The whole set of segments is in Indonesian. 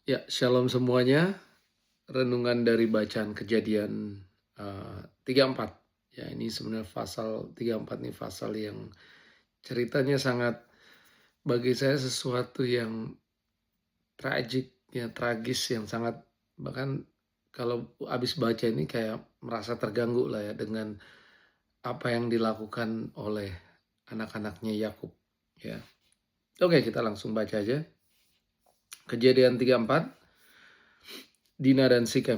Ya, shalom semuanya. Renungan dari bacaan Kejadian 34. Ya, ini sebenarnya pasal 34 nih pasal yang ceritanya sangat bagi saya sesuatu yang tragis yang sangat bahkan kalau habis baca ini kayak merasa terganggu lah ya dengan apa yang dilakukan oleh anak-anaknya Yakub. Ya. Oke, kita langsung baca aja. Kejadian 34, Dina dan Sikem.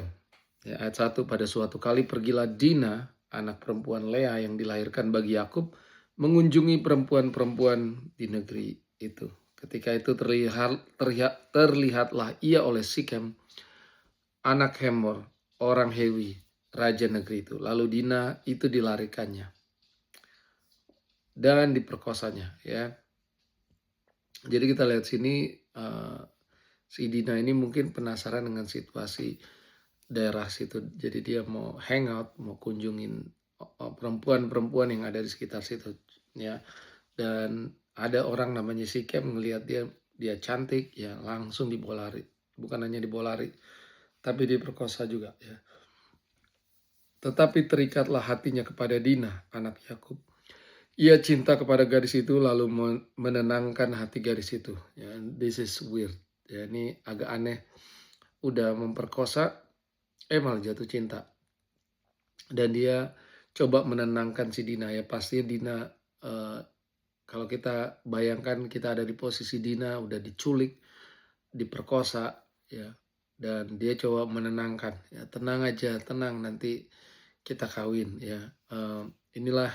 Ya, ayat 1, pada suatu kali pergilah Dina, anak perempuan Lea yang dilahirkan bagi Yakub, mengunjungi perempuan-perempuan di negeri itu. Ketika itu terlihatlah ia oleh Sikem, anak Hemor, orang Hewi, raja negeri itu. Lalu Dina itu dilarikannya dan diperkosanya. Ya, jadi kita lihat sini si Dina ini mungkin penasaran dengan situasi daerah situ. Jadi dia mau hangout, mau kunjungin perempuan-perempuan yang ada di sekitar situ, ya. Dan ada orang namanya Sikem melihat dia cantik, ya langsung dibawa lari. Bukan hanya dibawa lari, tapi diperkosa juga, ya. Tetapi terikatlah hatinya kepada Dina, anak Yakub. Ia cinta kepada gadis itu lalu menenangkan hati gadis itu. Ya, this is weird. Ya, ini agak aneh. Udah memperkosa, malah jatuh cinta. Dan dia coba menenangkan si Dina. Ya pasti Dina, kalau kita bayangkan kita ada di posisi Dina, udah diculik, diperkosa, ya, dan dia coba menenangkan, ya tenang aja, tenang, nanti kita kawin, ya. Inilah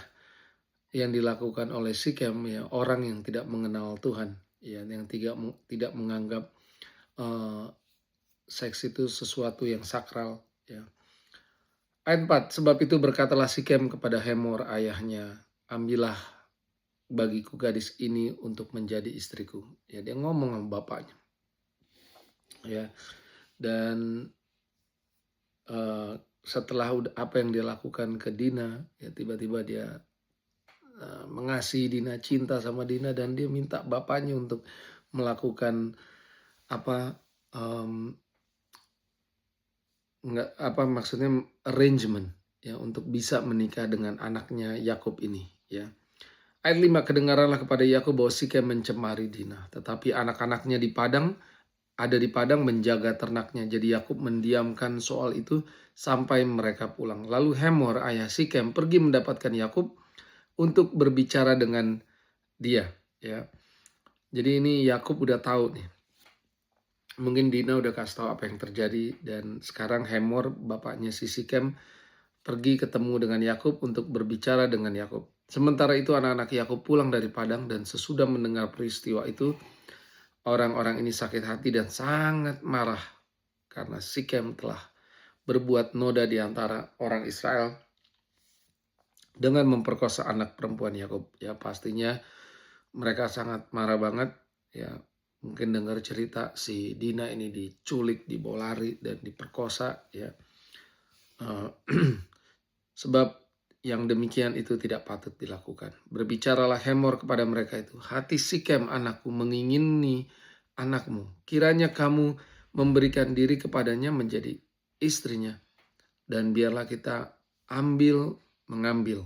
yang dilakukan oleh Sikem, ya, orang yang tidak mengenal Tuhan, ya, yang tidak menganggap seks itu sesuatu yang sakral, ya. Ayat 4, sebab itu berkatalah Sikem kepada Hemor ayahnya, ambillah bagiku gadis ini untuk menjadi istriku. Ya, dia ngomong sama bapaknya. Ya, dan setelah apa yang dia lakukan ke Dina, ya tiba-tiba dia mengasihi Dina, cinta sama Dina, dan dia minta bapaknya untuk melakukan apa nggak apa maksudnya arrangement, ya, untuk bisa menikah dengan anaknya Yakub ini, ya. Ayat 5, kedengaranlah kepada Yakub bahwa Sikem mencemari Dina, tetapi anak-anaknya ada di padang menjaga ternaknya. Jadi Yakub mendiamkan soal itu sampai mereka pulang. Lalu Hemor ayah Sikem pergi mendapatkan Yakub untuk berbicara dengan dia, ya. Jadi ini Yakub udah tahu nih. Mungkin Dina udah kasih tahu apa yang terjadi, dan sekarang Hemor bapaknya si Sikem pergi ketemu dengan Yakub untuk berbicara dengan Yakub. Sementara itu anak-anak Yakub pulang dari padang, dan sesudah mendengar peristiwa itu orang-orang ini sakit hati dan sangat marah karena Sikem telah berbuat noda di antara orang Israel dengan memperkosa anak perempuan Yakub. Ya pastinya mereka sangat marah banget, ya. Mungkin dengar cerita si Dina ini diculik, dibawa lari, dan diperkosa, ya. Sebab yang demikian itu tidak patut dilakukan. Berbicaralah Hemor kepada mereka itu, hati Sikem anakku mengingini anakmu. Kiranya kamu memberikan diri kepadanya menjadi istrinya. Dan biarlah kita mengambil.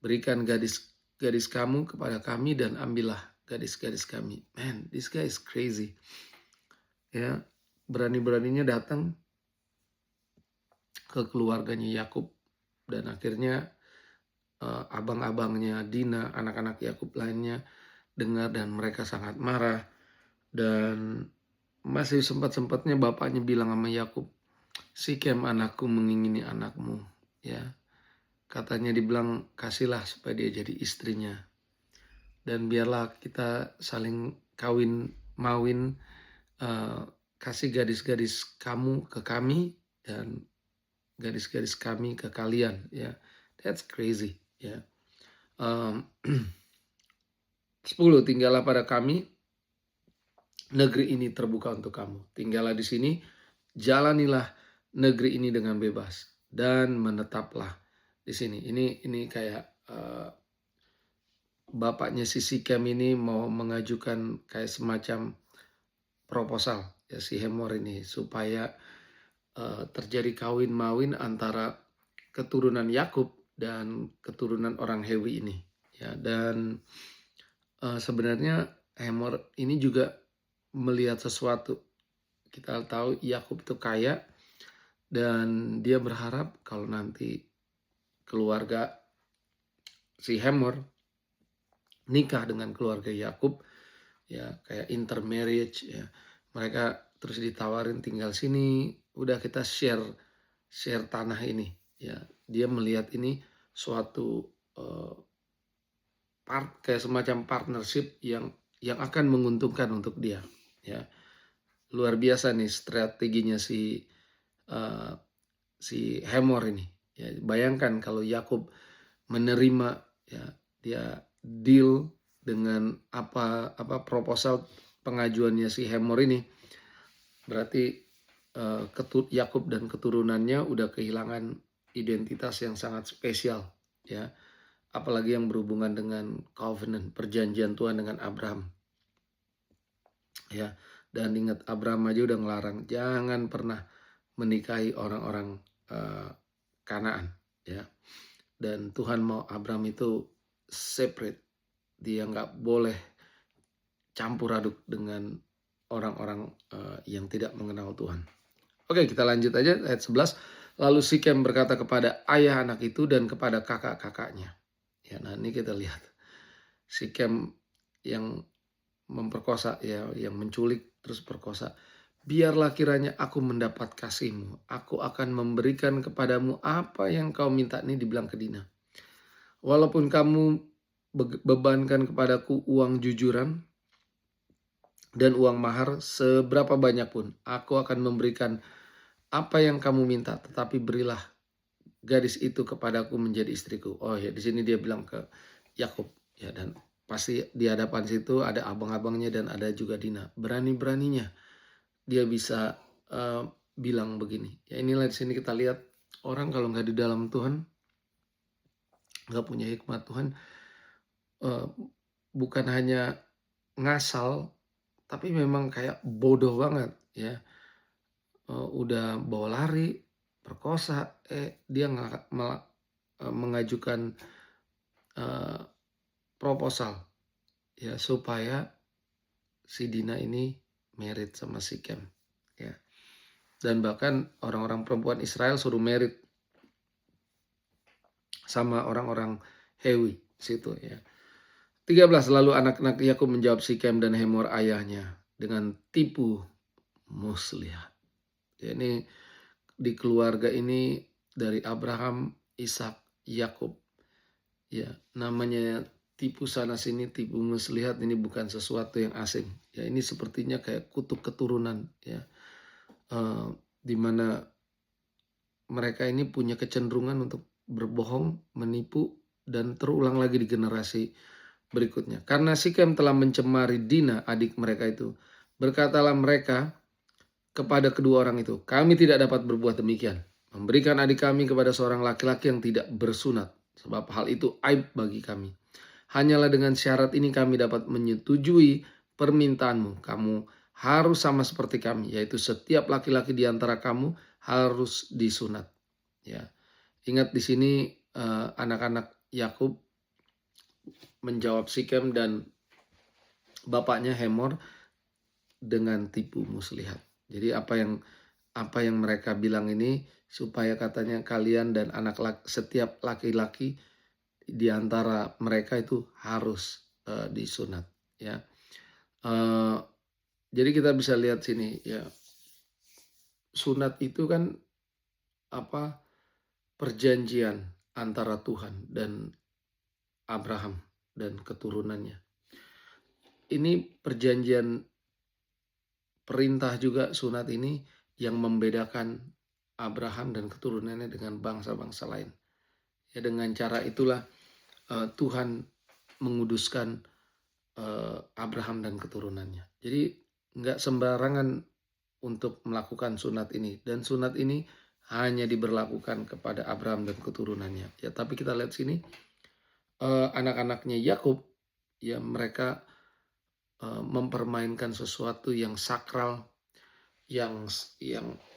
Berikan gadis kamu kepada kami dan ambillah gadis-gadis kami. Man, this guy is crazy. Ya, berani-beraninya datang ke keluarganya Yakub, dan akhirnya abang-abangnya Dina, anak-anak Yakub lainnya dengar, dan mereka sangat marah. Dan masih sempat-sempatnya bapaknya bilang sama Yakub, Sikem anakku mengingini anakmu, ya. Katanya dibilang kasihlah supaya dia jadi istrinya. Dan biarlah kita saling mawin, kasih gadis-gadis kamu ke kami dan gadis-gadis kami ke kalian, ya. That's crazy, ya. 10, tinggallah pada kami, negeri ini terbuka untuk kamu. Tinggallah di sini, jalanilah negeri ini dengan bebas dan menetaplah di sini. Ini kayak bapaknya si Sikem ini mau mengajukan kayak semacam proposal, ya si Hemor ini supaya terjadi kawin mawin antara keturunan Yakub dan keturunan orang Hewi ini. Ya, dan sebenarnya Hemor ini juga melihat sesuatu. Kita tahu Yakub itu kaya dan dia berharap kalau nanti keluarga si Hemor nikah dengan keluarga Yakub, ya kayak intermarriage, ya mereka terus ditawarin tinggal sini, udah kita share tanah ini, ya dia melihat ini suatu kayak semacam partnership yang akan menguntungkan untuk dia, ya luar biasa nih strateginya uh, si Hemor ini, ya bayangkan kalau Yakub menerima, ya dia deal dengan apa proposal pengajuannya si Hemor ini, berarti Yakub dan keturunannya udah kehilangan identitas yang sangat spesial, ya apalagi yang berhubungan dengan covenant, perjanjian Tuhan dengan Abraham, ya. Dan ingat, Abraham aja udah ngelarang jangan pernah menikahi orang-orang Kanaan, ya. Dan Tuhan mau Abraham itu separate, dia nggak boleh campur aduk dengan orang-orang yang tidak mengenal Tuhan. Oke, kita lanjut aja ayat 11. Lalu Sikem berkata kepada ayah anak itu dan kepada kakak-kakaknya. Ya, nah ini kita lihat Sikem yang memperkosa, ya, yang menculik terus perkosa. Biarlah kiranya aku mendapat kasihmu, aku akan memberikan kepadamu apa yang kau minta. Ini dibilang ke Dina. Walaupun kamu bebankan kepadaku uang jujuran dan uang mahar seberapa banyak pun, aku akan memberikan apa yang kamu minta, tetapi berilah gadis itu kepadaku menjadi istriku. Oh ya, di sini dia bilang ke Yakub, ya, dan pasti di hadapan situ ada abang-abangnya dan ada juga Dina. Berani-beraninya dia bisa bilang begini. Ya inilah di sini kita lihat orang kalau nggak di dalam Tuhan, nggak punya hikmat Tuhan, bukan hanya ngasal, tapi memang kayak bodoh banget, ya. Udah bawa lari, perkosa, dia mengajukan proposal, ya supaya si Dina ini married sama si Kem, ya. Dan bahkan orang-orang perempuan Israel suruh married sama orang-orang Hewi situ, ya. 13. Lalu anak-anak Yakub menjawab Sikem dan Hemor ayahnya dengan tipu muslihat. Ya, ini di keluarga ini dari Abraham, Ishak, Yakub, ya namanya tipu sana sini, tipu muslihat, ini bukan sesuatu yang asing. Ya ini sepertinya kayak kutuk keturunan, ya, di mana mereka ini punya kecenderungan untuk berbohong, menipu, dan terulang lagi di generasi berikutnya. Karena Sikem telah mencemari Dina, adik mereka itu, berkatalah mereka kepada kedua orang itu, kami tidak dapat berbuat demikian, memberikan adik kami kepada seorang laki-laki yang tidak bersunat, sebab hal itu aib bagi kami. Hanyalah dengan syarat ini kami dapat menyetujui permintaanmu. Kamu harus sama seperti kami, yaitu setiap laki-laki di antara kamu harus disunat. Ya, ingat di sini anak-anak Yakub menjawab Sikem dan bapaknya Hemor dengan tipu muslihat. Jadi apa yang mereka bilang ini supaya katanya kalian dan setiap laki-laki di antara mereka itu harus disunat, ya. Jadi kita bisa lihat sini, ya, sunat itu kan perjanjian antara Tuhan dan Abraham dan keturunannya. Ini perjanjian, perintah juga sunat ini yang membedakan Abraham dan keturunannya dengan bangsa-bangsa lain. Ya dengan cara itulah Tuhan menguduskan Abraham dan keturunannya. Jadi nggak sembarangan untuk melakukan sunat ini. Dan sunat ini hanya diberlakukan kepada Abraham dan keturunannya. Ya tapi kita lihat sini anak-anaknya Yakub, ya mereka mempermainkan sesuatu yang sakral, yang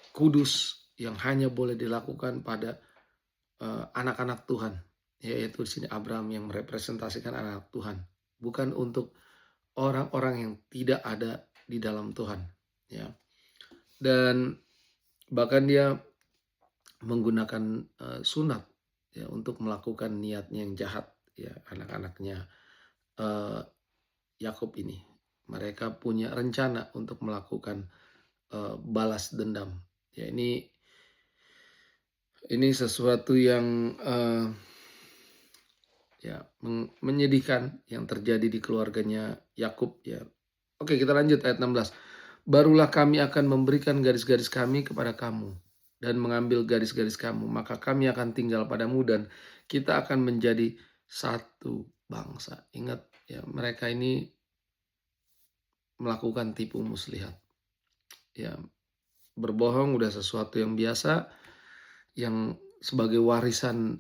kudus, yang hanya boleh dilakukan pada anak-anak Tuhan, yaitu di sini Abraham yang merepresentasikan anak Tuhan, bukan untuk orang-orang yang tidak ada di dalam Tuhan, ya. Dan bahkan dia menggunakan sunat, ya, untuk melakukan niatnya yang jahat, ya, anak-anaknya Yakub ini. Mereka punya rencana untuk melakukan balas dendam. Ya, ini sesuatu yang ya menyedihkan yang terjadi di keluarganya Yakub, ya. Oke, kita lanjut ayat 16. Barulah kami akan memberikan garis-garis kami kepada kamu dan mengambil garis-garis kamu, maka kami akan tinggal padamu dan kita akan menjadi satu bangsa. Ingat, ya, mereka ini melakukan tipu muslihat. Ya, berbohong udah sesuatu yang biasa, yang sebagai warisan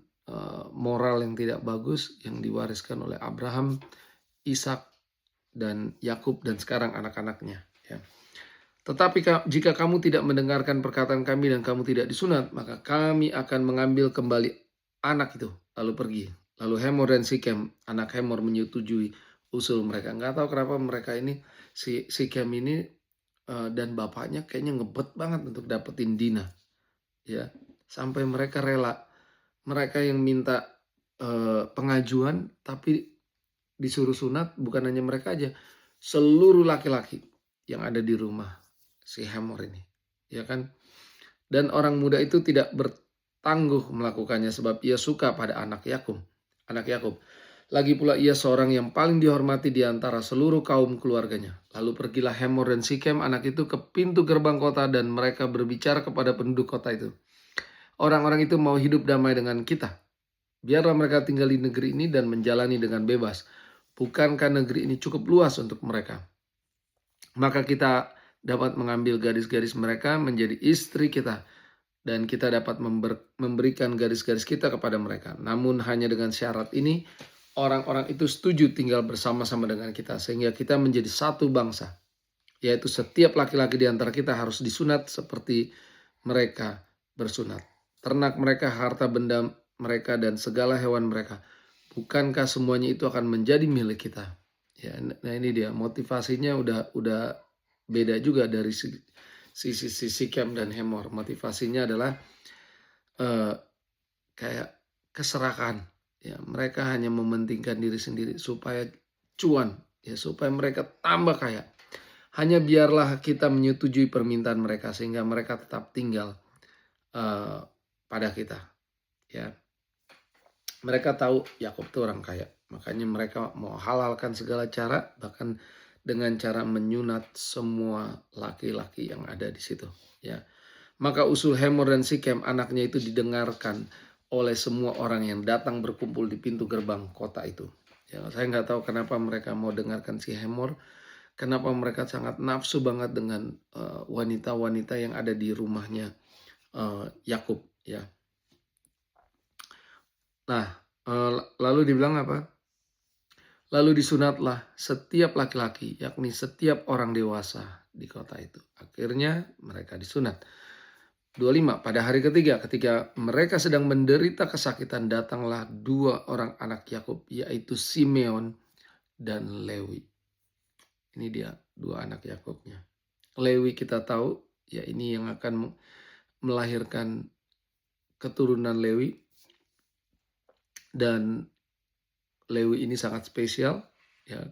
moral yang tidak bagus yang diwariskan oleh Abraham, Ishak, dan Yakub, dan sekarang anak-anaknya, ya. Tetapi jika kamu tidak mendengarkan perkataan kami dan kamu tidak disunat, maka kami akan mengambil kembali anak itu lalu pergi. Lalu Hemor dan Sikem, anak Hemor, menyetujui usul mereka. Nggak tahu kenapa mereka ini, si Sikem ini dan bapaknya kayaknya ngebet banget untuk dapetin Dina, ya, sampai mereka rela. Mereka yang minta pengajuan, tapi disuruh sunat bukan hanya mereka aja, seluruh laki-laki yang ada di rumah si Hemor ini, ya kan. Dan orang muda itu tidak bertangguh melakukannya sebab ia suka pada anak Yakub. Lagi pula ia seorang yang paling dihormati di antara seluruh kaum keluarganya. Lalu pergilah Hemor dan Sikem anak itu ke pintu gerbang kota dan mereka berbicara kepada penduduk kota itu. Orang-orang itu mau hidup damai dengan kita. Biarlah mereka tinggal di negeri ini dan menjalani dengan bebas. Bukankah negeri ini cukup luas untuk mereka? Maka kita dapat mengambil garis-garis mereka menjadi istri kita. Dan kita dapat memberikan garis-garis kita kepada mereka. Namun hanya dengan syarat ini, orang-orang itu setuju tinggal bersama-sama dengan kita. Sehingga kita menjadi satu bangsa. Yaitu setiap laki-laki di antara kita harus disunat seperti mereka bersunat. Ternak mereka, harta benda mereka, dan segala hewan mereka. Bukankah semuanya itu akan menjadi milik kita? Ya, nah ini dia motivasinya udah beda juga dari sisi Sikem dan Hemor. Motivasinya adalah kayak keserakahan. Ya, mereka hanya mementingkan diri sendiri supaya cuan, ya, supaya mereka tambah kaya. Hanya biarlah kita menyetujui permintaan mereka sehingga mereka tetap tinggal pada kita, ya. Mereka tahu Yakub itu orang kaya, makanya mereka mau halalkan segala cara, bahkan dengan cara menyunat semua laki-laki yang ada di situ, ya. Maka usul Hemor dan Sikem anaknya itu didengarkan oleh semua orang yang datang berkumpul di pintu gerbang kota itu. Ya, saya nggak tahu kenapa mereka mau dengarkan si Hemor, kenapa mereka sangat nafsu banget dengan wanita-wanita yang ada di rumahnya Yakub, ya. Nah, lalu dibilang apa? Lalu disunatlah setiap laki-laki, yakni setiap orang dewasa di kota itu. Akhirnya mereka disunat. 25, pada hari ketiga ketika mereka sedang menderita kesakitan, datanglah dua orang anak Yakub, yaitu Simeon dan Lewi. Ini dia dua anak Yakubnya. Lewi kita tahu, ya, ini yang akan melahirkan keturunan Lewi. Dan Lewi ini sangat spesial, ya,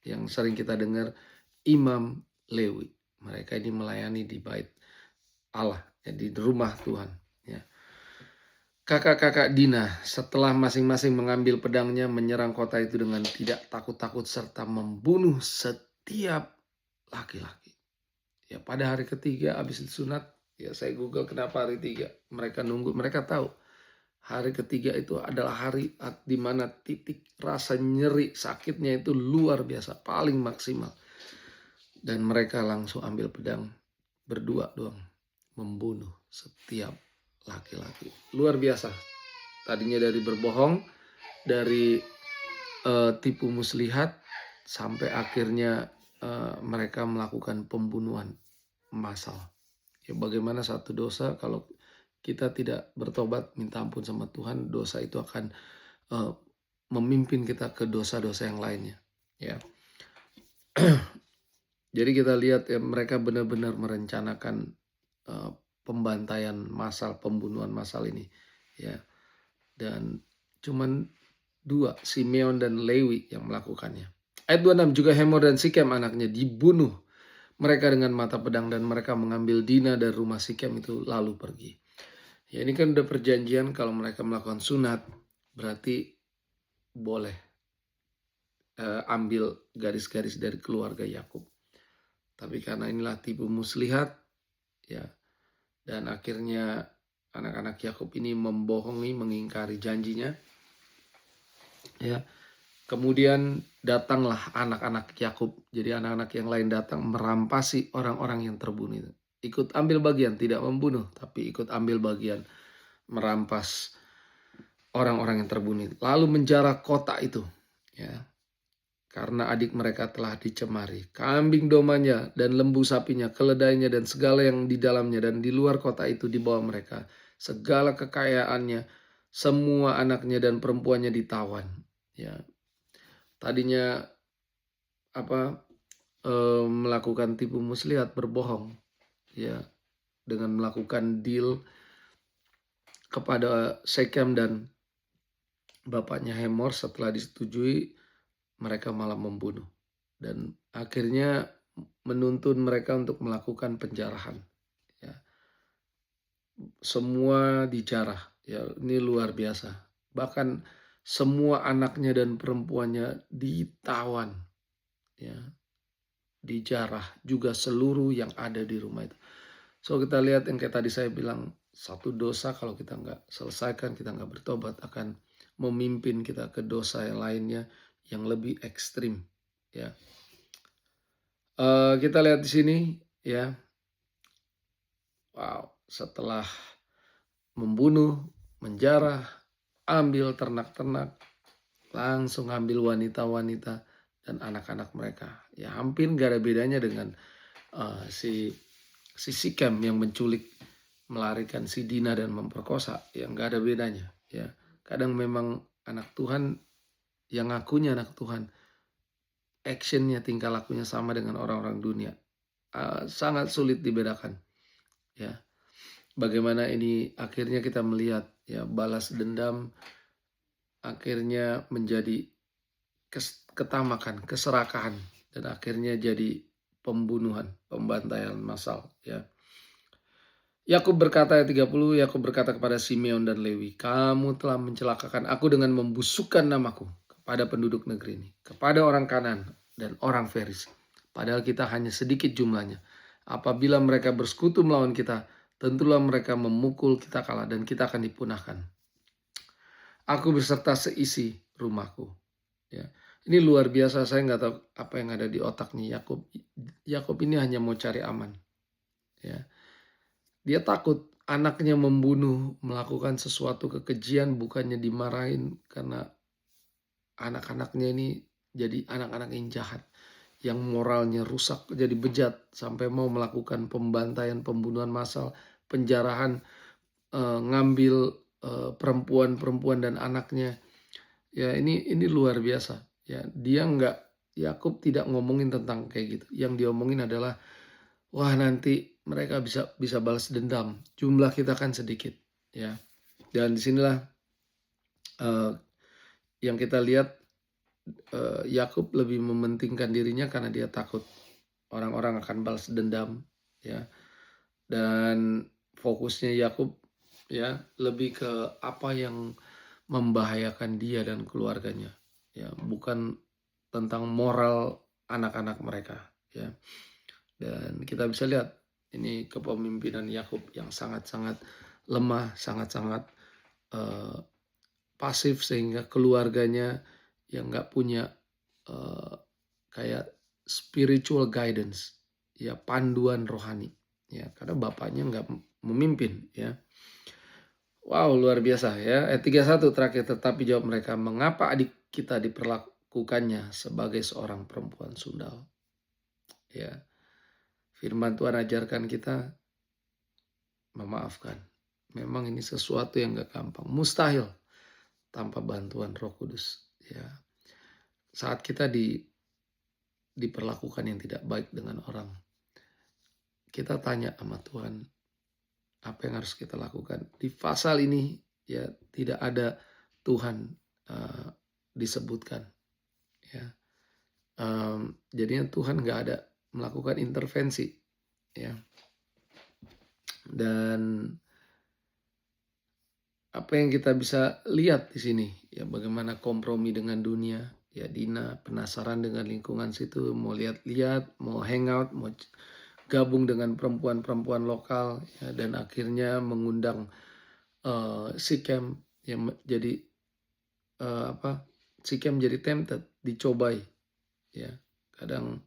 yang sering kita dengar Imam Lewi. Mereka ini melayani di bait Allah, ya, di rumah Tuhan, ya. Kakak-kakak Dina setelah masing-masing mengambil pedangnya menyerang kota itu dengan tidak takut-takut serta membunuh setiap laki-laki. Ya, pada hari ketiga habis disunat, ya, saya Google kenapa hari 3. Mereka nunggu, mereka tahu hari ketiga itu adalah hari di mana titik rasa nyeri sakitnya itu luar biasa, paling maksimal. Dan mereka langsung ambil pedang, berdua doang, membunuh setiap laki-laki. Luar biasa. Tadinya dari berbohong, dari tipu muslihat, sampai akhirnya mereka melakukan pembunuhan massal. Ya bagaimana satu dosa kalau kita tidak bertobat minta ampun sama Tuhan, dosa itu akan eh, memimpin kita ke dosa-dosa yang lainnya. Ya, jadi kita lihat ya mereka benar-benar merencanakan eh, pembantaian massal, pembunuhan massal ini. Ya, dan cuman dua, Simeon dan Lewi yang melakukannya. Ayat 26, juga Hemor dan Sikem anaknya dibunuh mereka dengan mata pedang dan mereka mengambil Dina dari rumah Sikem itu lalu pergi. Ya ini kan udah perjanjian kalau mereka melakukan sunat berarti boleh ambil garis-garis dari keluarga Yakub. Tapi karena inilah tipu muslihat ya, dan akhirnya anak-anak Yakub ini membohongi, mengingkari janjinya. Ya, kemudian datanglah anak-anak Yakub. Jadi anak-anak yang lain datang merampasi orang-orang yang terbunuh itu. Ikut ambil bagian, tidak membunuh, tapi ikut ambil bagian merampas orang-orang yang terbunuh. Lalu menjarah kota itu, ya, karena adik mereka telah dicemari. Kambing domanya dan lembu sapinya, keledainya dan segala yang di dalamnya dan di luar kota itu dibawa mereka. Segala kekayaannya, semua anaknya dan perempuannya ditawan. Ya, tadinya melakukan tipu muslihat, berbohong, ya, dengan melakukan deal kepada Sekem dan bapaknya Hemor. Setelah disetujui, mereka malah membunuh dan akhirnya menuntun mereka untuk melakukan penjarahan. Ya, semua dijarah. Ya, ini luar biasa. Bahkan semua anaknya dan perempuannya ditawan. Ya, dijarah juga seluruh yang ada di rumah itu. So kita lihat yang kayak tadi saya bilang, satu dosa kalau kita nggak selesaikan, kita nggak bertobat akan memimpin kita ke dosa yang lainnya yang lebih ekstrim. Ya, kita lihat di sini ya, wow, setelah membunuh, menjarah, ambil ternak-ternak, langsung ambil wanita-wanita dan anak-anak mereka. Ya hampir gak ada bedanya dengan si Sikem yang menculik, melarikan si Dina dan memperkosa. Yang gak ada bedanya. Ya, kadang memang anak Tuhan yang ngakunya anak Tuhan, actionnya, tingkah lakunya sama dengan orang-orang dunia. Sangat sulit dibedakan. Ya, bagaimana ini akhirnya kita melihat ya balas dendam akhirnya menjadi ketamakan, keserakahan, dan akhirnya jadi pembunuhan, pembantaian massal. Ya. Yakub berkata ayat 30, Yakub berkata kepada Simeon dan Lewi, kamu telah mencelakakan aku dengan membusukkan namaku kepada penduduk negeri ini, kepada orang Kanan dan orang Feris. Padahal kita hanya sedikit jumlahnya. Apabila mereka bersekutu melawan kita, tentulah mereka memukul kita kalah dan kita akan dipunahkan. Aku beserta seisi rumahku. Ya. Ini luar biasa, saya nggak tahu apa yang ada di otaknya Yakub. Yakub ini hanya mau cari aman. Ya. Dia takut anaknya membunuh, melakukan sesuatu kekejian, bukannya dimarahin karena anak-anaknya ini jadi anak-anak yang jahat, yang moralnya rusak, jadi bejat sampai mau melakukan pembantaian, pembunuhan massal, penjarahan, ngambil perempuan-perempuan dan anaknya. Ya ini luar biasa. Ya dia Yakub tidak ngomongin tentang kayak gitu. Yang diomongin adalah wah nanti mereka bisa balas dendam. Jumlah kita kan sedikit, ya. Dan disinilah yang kita lihat Yakub lebih mementingkan dirinya karena dia takut orang-orang akan balas dendam, ya. Dan fokusnya Yakub ya lebih ke apa yang membahayakan dia dan keluarganya, ya, bukan tentang moral anak-anak mereka, ya. Dan kita bisa lihat ini kepemimpinan Yakub yang sangat-sangat lemah, sangat-sangat pasif sehingga keluarganya yang nggak punya kayak spiritual guidance, ya, panduan rohani, ya, karena bapaknya nggak memimpin, ya. Wow, luar biasa ya. Ayat 31 terakhir, tetapi jawab mereka, mengapa adik kita diperlakukannya sebagai seorang perempuan sundal? Ya. Firman Tuhan ajarkan kita memaafkan. Memang ini sesuatu yang gak gampang, mustahil tanpa bantuan Roh Kudus. Ya, saat kita diperlakukan yang tidak baik dengan orang, kita tanya sama Tuhan, apa yang harus kita lakukan? Di pasal ini ya tidak ada Tuhan disebutkan. Ya, jadinya Tuhan nggak ada melakukan intervensi. Ya, dan apa yang kita bisa lihat di sini ya bagaimana kompromi dengan dunia. Ya Dina penasaran dengan lingkungan situ, mau lihat-lihat, mau hangout, mau gabung dengan perempuan-perempuan lokal ya, dan akhirnya mengundang Sikem yang jadi Sikem jadi tempted, dicobai ya. Kadang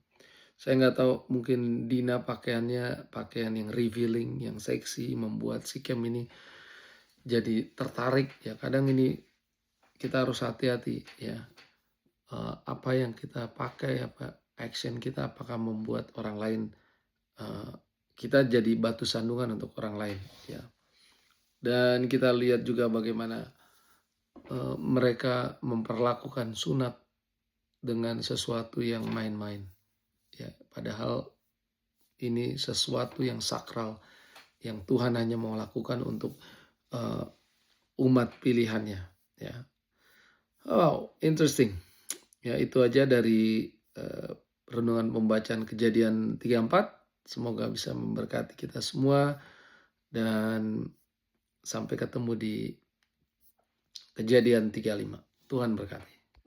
saya nggak tahu, mungkin Dina pakaiannya pakaian yang revealing, yang seksi, membuat Sikem ini jadi tertarik ya. Kadang ini kita harus hati-hati ya. Apa yang kita pakai, apa action kita, apakah membuat orang lain kita jadi batu sandungan untuk orang lain ya. Dan kita lihat juga bagaimana mereka memperlakukan sunat dengan sesuatu yang main-main ya, padahal ini sesuatu yang sakral yang Tuhan hanya mau lakukan untuk umat pilihannya ya. Wow, interesting ya. Itu aja dari renungan pembacaan Kejadian 34. Semoga bisa memberkati kita semua, dan sampai ketemu di Kejadian 35. Tuhan berkati.